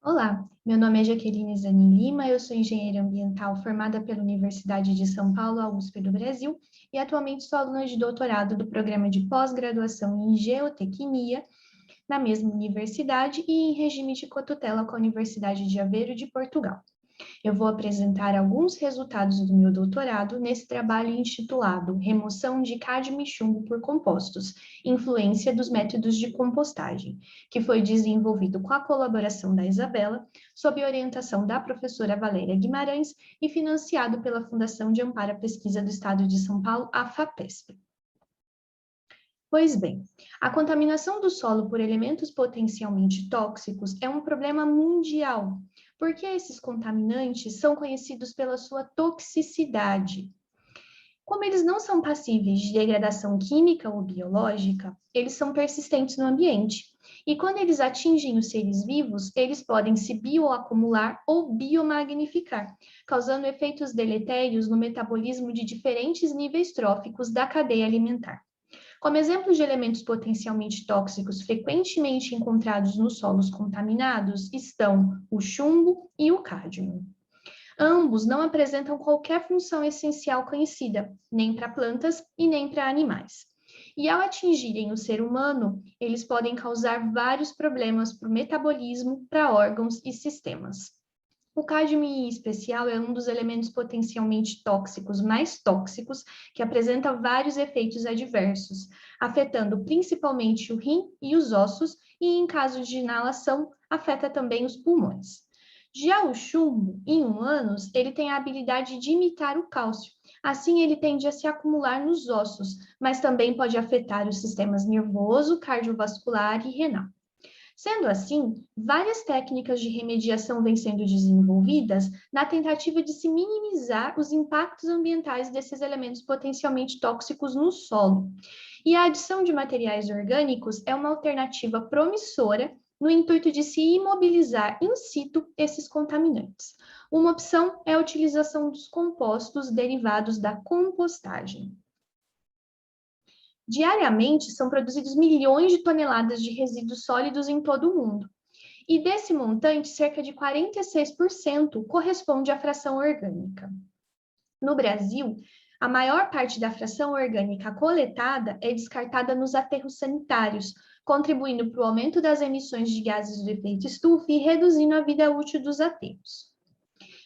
Olá, meu nome é Jaqueline Zanin Lima, eu sou engenheira ambiental formada pela Universidade de São Paulo, a USP do Brasil, e atualmente sou aluna de doutorado do programa de pós-graduação em Geotecnia, na mesma universidade e em regime de cotutela com a Universidade de Aveiro de Portugal. Eu vou apresentar alguns resultados do meu doutorado nesse trabalho intitulado Remoção de cádmio e chumbo por compostos, influência dos métodos de compostagem, que foi desenvolvido com a colaboração da Isabela, sob orientação da professora Valéria Guimarães e financiado pela Fundação de Amparo à Pesquisa do Estado de São Paulo, a FAPESP. Pois bem, a contaminação do solo por elementos potencialmente tóxicos é um problema mundial, porque esses contaminantes são conhecidos pela sua toxicidade. Como eles não são passíveis de degradação química ou biológica, eles são persistentes no ambiente. E quando eles atingem os seres vivos, eles podem se bioacumular ou biomagnificar, causando efeitos deletérios no metabolismo de diferentes níveis tróficos da cadeia alimentar. Como exemplos de elementos potencialmente tóxicos frequentemente encontrados nos solos contaminados estão o chumbo e o cádmio. Ambos não apresentam qualquer função essencial conhecida, nem para plantas e nem para animais. E ao atingirem o ser humano, eles podem causar vários problemas para o metabolismo, para órgãos e sistemas. O cádmio, em especial, é um dos elementos potencialmente tóxicos mais tóxicos, que apresenta vários efeitos adversos, afetando principalmente o rim e os ossos, e em caso de inalação, afeta também os pulmões. Já o chumbo, em humanos, ele tem a habilidade de imitar o cálcio. Assim, ele tende a se acumular nos ossos, mas também pode afetar os sistemas nervoso, cardiovascular e renal. Sendo assim, várias técnicas de remediação vêm sendo desenvolvidas na tentativa de se minimizar os impactos ambientais desses elementos potencialmente tóxicos no solo. E a adição de materiais orgânicos é uma alternativa promissora no intuito de se imobilizar in situ esses contaminantes. Uma opção é a utilização dos compostos derivados da compostagem. Diariamente, são produzidos milhões de toneladas de resíduos sólidos em todo o mundo. E desse montante, cerca de 46% corresponde à fração orgânica. No Brasil, a maior parte da fração orgânica coletada é descartada nos aterros sanitários, contribuindo para o aumento das emissões de gases do efeito estufa e reduzindo a vida útil dos aterros.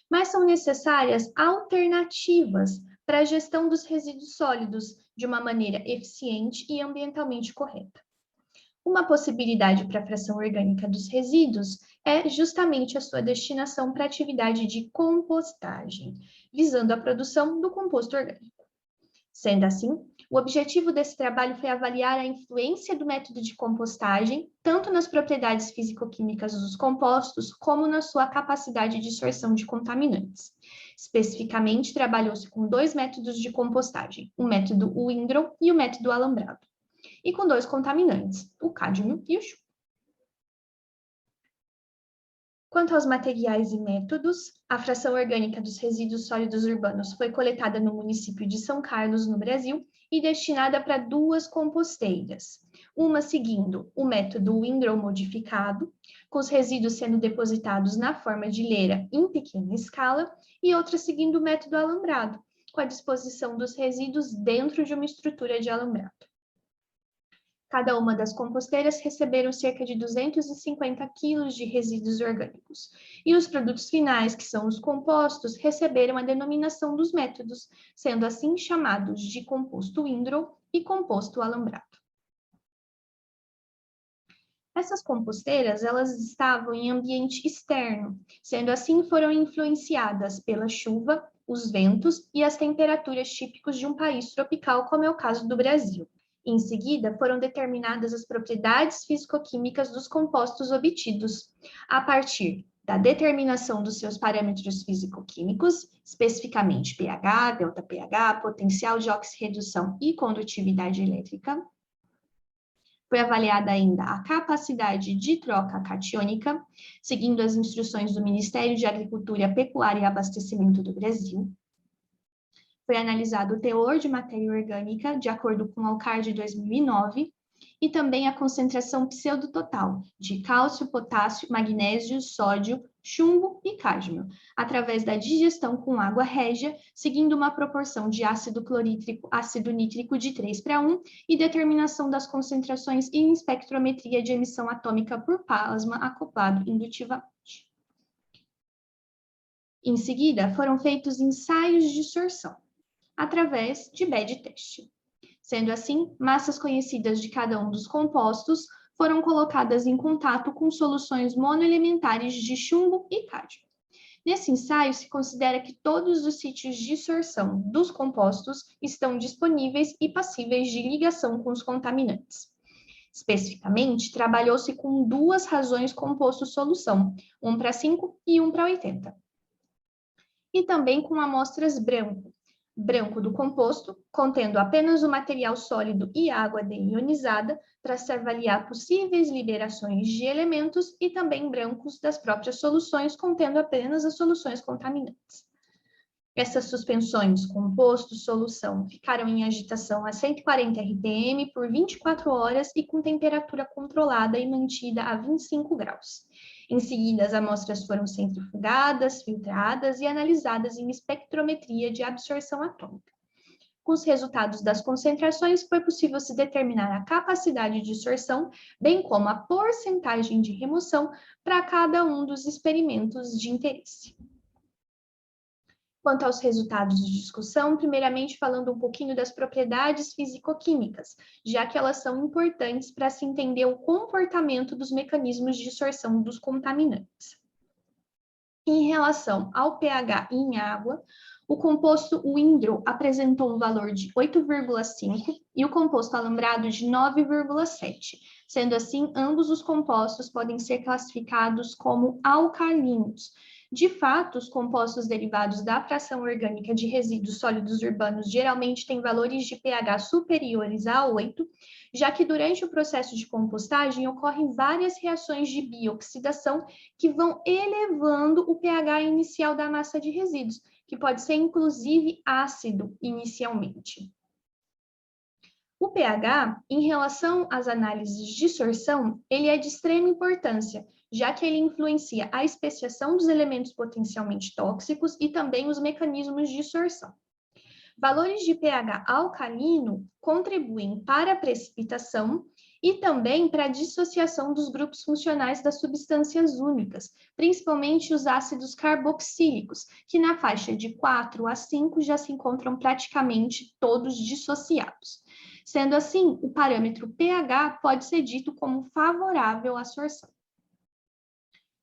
Mas são necessárias alternativas para a gestão dos resíduos sólidos de uma maneira eficiente e ambientalmente correta. Uma possibilidade para a fração orgânica dos resíduos é justamente a sua destinação para a atividade de compostagem, visando a produção do composto orgânico. Sendo assim, o objetivo desse trabalho foi avaliar a influência do método de compostagem, tanto nas propriedades físico-químicas dos compostos, como na sua capacidade de sorção de contaminantes. Especificamente, trabalhou-se com dois métodos de compostagem, o método Windrow e o método alambrado, e com dois contaminantes, o cádmio e o chumbo. Quanto aos materiais e métodos, a fração orgânica dos resíduos sólidos urbanos foi coletada no município de São Carlos, no Brasil, e destinada para duas composteiras, uma seguindo o método Windrow modificado, com os resíduos sendo depositados na forma de leira em pequena escala, e outra seguindo o método alambrado, com a disposição dos resíduos dentro de uma estrutura de alambrado. Cada uma das composteiras receberam cerca de 250 quilos de resíduos orgânicos. E os produtos finais, que são os compostos, receberam a denominação dos métodos, sendo assim chamados de composto Windrow e composto alambrado. Essas composteiras, elas estavam em ambiente externo, sendo assim foram influenciadas pela chuva, os ventos e as temperaturas típicos de um país tropical, como é o caso do Brasil. Em seguida, foram determinadas as propriedades físico-químicas dos compostos obtidos, a partir da determinação dos seus parâmetros físico-químicos, especificamente pH, ΔPH, potencial de oxirredução e condutividade elétrica. Foi avaliada ainda a capacidade de troca catiônica, seguindo as instruções do Ministério de Agricultura, Pecuária e Abastecimento do Brasil. Foi analisado o teor de matéria orgânica, de acordo com o ALCAR de 2009, e também a concentração pseudototal de cálcio, potássio, magnésio, sódio, chumbo e cádmio, através da digestão com água régia, seguindo uma proporção de ácido clorídrico, ácido nítrico de 3:1 e determinação das concentrações em espectrometria de emissão atômica por plasma acoplado indutivamente. Em seguida, foram feitos ensaios de sorção, através de bed test. Sendo assim, massas conhecidas de cada um dos compostos foram colocadas em contato com soluções monoelementares de chumbo e cádmio. Nesse ensaio, se considera que todos os sítios de sorção dos compostos estão disponíveis e passíveis de ligação com os contaminantes. Especificamente, trabalhou-se com 2 razões composto-solução, 1:5 e 1:80. E também com amostras branco do composto, contendo apenas o material sólido e água deionizada, para se avaliar possíveis liberações de elementos, e também brancos das próprias soluções, contendo apenas as soluções contaminantes. Essas suspensões, composto, solução, ficaram em agitação a 140 RPM por 24 horas e com temperatura controlada e mantida a 25 graus. Em seguida, as amostras foram centrifugadas, filtradas e analisadas em espectrometria de absorção atômica. Com os resultados das concentrações, foi possível se determinar a capacidade de sorção, bem como a porcentagem de remoção para cada um dos experimentos de interesse. Quanto aos resultados de discussão, primeiramente falando um pouquinho das propriedades físico-químicas, já que elas são importantes para se entender o comportamento dos mecanismos de sorção dos contaminantes. Em relação ao pH em água, o composto Windrow apresentou um valor de 8,5 e o composto alambrado de 9,7. Sendo assim, ambos os compostos podem ser classificados como alcalinos. De fato, os compostos derivados da fração orgânica de resíduos sólidos urbanos geralmente têm valores de pH superiores a 8, já que durante o processo de compostagem ocorrem várias reações de bioxidação que vão elevando o pH inicial da massa de resíduos, que pode ser inclusive ácido inicialmente. O pH, em relação às análises de sorção, ele é de extrema importância, já que ele influencia a especiação dos elementos potencialmente tóxicos e também os mecanismos de sorção. Valores de pH alcalino contribuem para a precipitação e também para a dissociação dos grupos funcionais das substâncias úmicas, principalmente os ácidos carboxílicos, que na faixa de 4 a 5 já se encontram praticamente todos dissociados. Sendo assim, o parâmetro pH pode ser dito como favorável à sorção.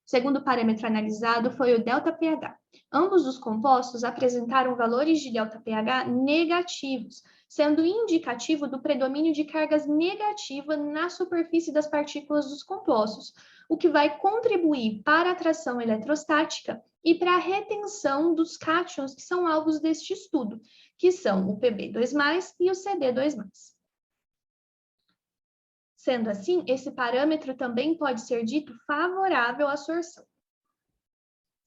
O segundo parâmetro analisado foi o ΔPH. Ambos os compostos apresentaram valores de ΔPH negativos, sendo indicativo do predomínio de cargas negativas na superfície das partículas dos compostos, o que vai contribuir para a atração eletrostática e para a retenção dos cátions que são alvos deste estudo, que são o Pb2+, e o Cd2+. Sendo assim, esse parâmetro também pode ser dito favorável à sorção.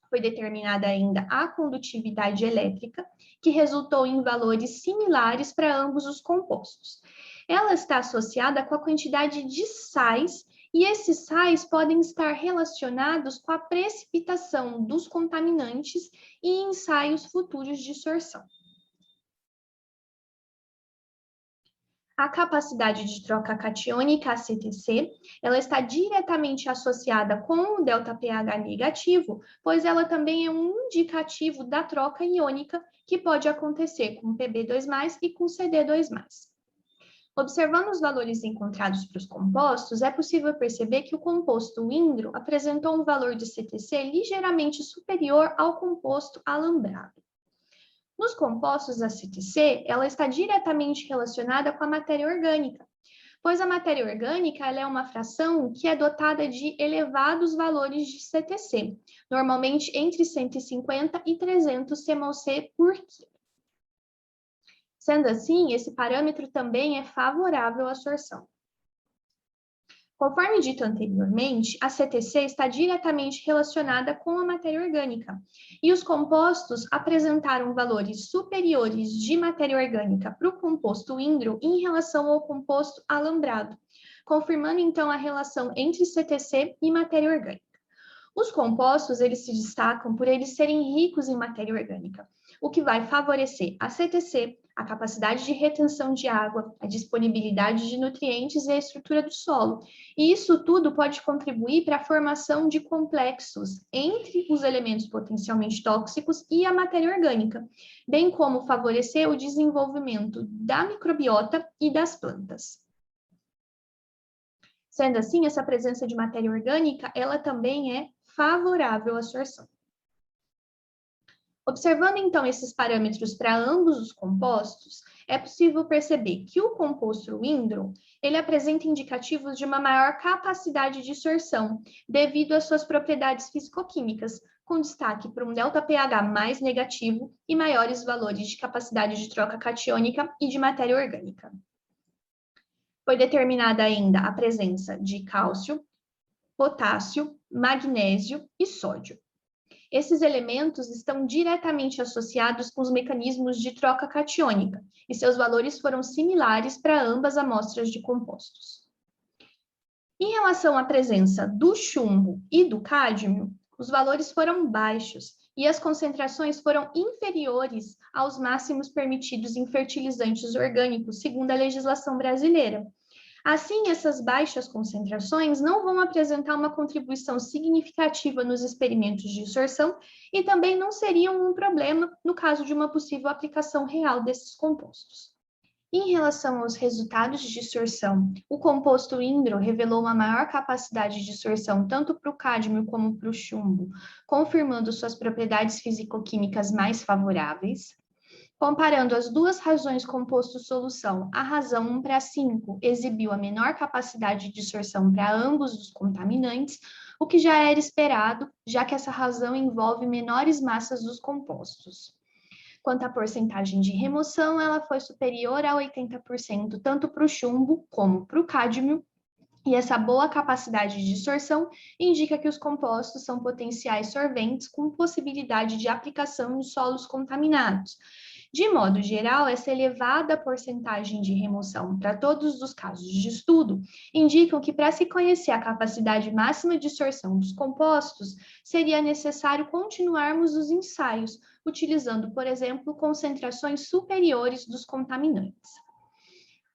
Foi determinada ainda a condutividade elétrica, que resultou em valores similares para ambos os compostos. Ela está associada com a quantidade de sais, e esses sais podem estar relacionados com a precipitação dos contaminantes e ensaios futuros de sorção. A capacidade de troca catiônica, a CTC, ela está diretamente associada com o ΔPH negativo, pois ela também é um indicativo da troca iônica que pode acontecer com Pb2+, e com Cd2+. Observando os valores encontrados para os compostos, é possível perceber que o composto Windrow apresentou um valor de CTC ligeiramente superior ao composto alambrado. Nos compostos, a CTC, ela está diretamente relacionada com a matéria orgânica, pois a matéria orgânica ela é uma fração que é dotada de elevados valores de CTC, normalmente entre 150 e 300 CmOC por quilo. Sendo assim, esse parâmetro também é favorável à sorção. Conforme dito anteriormente, a CTC está diretamente relacionada com a matéria orgânica, e os compostos apresentaram valores superiores de matéria orgânica para o composto Windrow em relação ao composto alambrado, confirmando então a relação entre CTC e matéria orgânica. Os compostos, eles se destacam por eles serem ricos em matéria orgânica, o que vai favorecer a CTC, a capacidade de retenção de água, a disponibilidade de nutrientes e a estrutura do solo. E isso tudo pode contribuir para a formação de complexos entre os elementos potencialmente tóxicos e a matéria orgânica, bem como favorecer o desenvolvimento da microbiota e das plantas. Sendo assim, essa presença de matéria orgânica, ela também é favorável à sorção. Observando, então, esses parâmetros para ambos os compostos, é possível perceber que o composto Windrow, ele apresenta indicativos de uma maior capacidade de sorção, devido às suas propriedades fisicoquímicas, com destaque para um ΔPH mais negativo e maiores valores de capacidade de troca catiônica e de matéria orgânica. Foi determinada ainda a presença de cálcio, potássio, magnésio e sódio. Esses elementos estão diretamente associados com os mecanismos de troca catiônica, e seus valores foram similares para ambas amostras de compostos. Em relação à presença do chumbo e do cádmio, os valores foram baixos e as concentrações foram inferiores aos máximos permitidos em fertilizantes orgânicos, segundo a legislação brasileira. Assim, essas baixas concentrações não vão apresentar uma contribuição significativa nos experimentos de sorção e também não seriam um problema no caso de uma possível aplicação real desses compostos. Em relação aos resultados de sorção, o composto Windrow revelou uma maior capacidade de sorção tanto para o cádmio como para o chumbo, confirmando suas propriedades fisicoquímicas mais favoráveis. Comparando as duas razões composto-solução, a razão 1:5 exibiu a menor capacidade de sorção para ambos os contaminantes, o que já era esperado, já que essa razão envolve menores massas dos compostos. Quanto à porcentagem de remoção, ela foi superior a 80%, tanto para o chumbo como para o cádmio, e essa boa capacidade de sorção indica que os compostos são potenciais sorventes com possibilidade de aplicação em solos contaminados. De modo geral, essa elevada porcentagem de remoção para todos os casos de estudo indicam que para se conhecer a capacidade máxima de sorção dos compostos, seria necessário continuarmos os ensaios, utilizando, por exemplo, concentrações superiores dos contaminantes.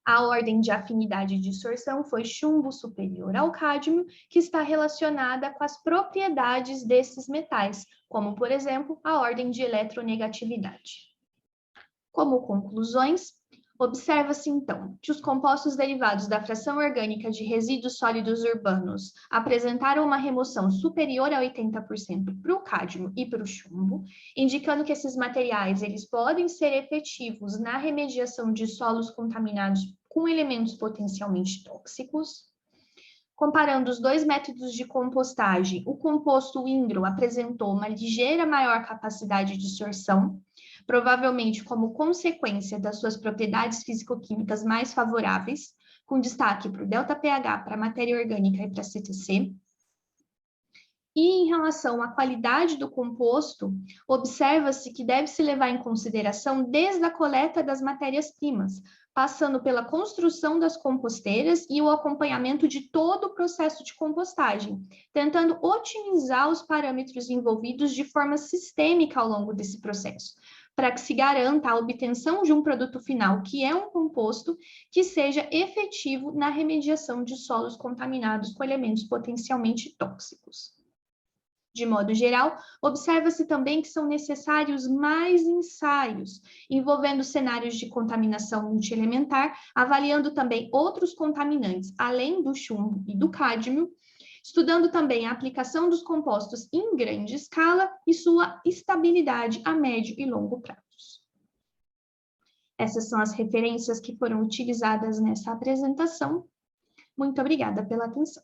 A ordem de afinidade de sorção foi chumbo superior ao cádmio, que está relacionada com as propriedades desses metais, como, por exemplo, a ordem de eletronegatividade. Como conclusões, observa-se então que os compostos derivados da fração orgânica de resíduos sólidos urbanos apresentaram uma remoção superior a 80% para o cádmio e para o chumbo, indicando que esses materiais eles podem ser efetivos na remediação de solos contaminados com elementos potencialmente tóxicos. Comparando os dois métodos de compostagem, o composto Windrow apresentou uma ligeira maior capacidade de sorção, provavelmente como consequência das suas propriedades fisicoquímicas mais favoráveis, com destaque para o ΔPH, para a matéria orgânica e para a CTC. E em relação à qualidade do composto, observa-se que deve-se levar em consideração desde a coleta das matérias-primas, passando pela construção das composteiras e o acompanhamento de todo o processo de compostagem, tentando otimizar os parâmetros envolvidos de forma sistêmica ao longo desse processo, para que se garanta a obtenção de um produto final, que é um composto, que seja efetivo na remediação de solos contaminados com elementos potencialmente tóxicos. De modo geral, observa-se também que são necessários mais ensaios, envolvendo cenários de contaminação multielementar, avaliando também outros contaminantes, além do chumbo e do cádmio, estudando também a aplicação dos compostos em grande escala e sua estabilidade a médio e longo prazos. Essas são as referências que foram utilizadas nessa apresentação. Muito obrigada pela atenção.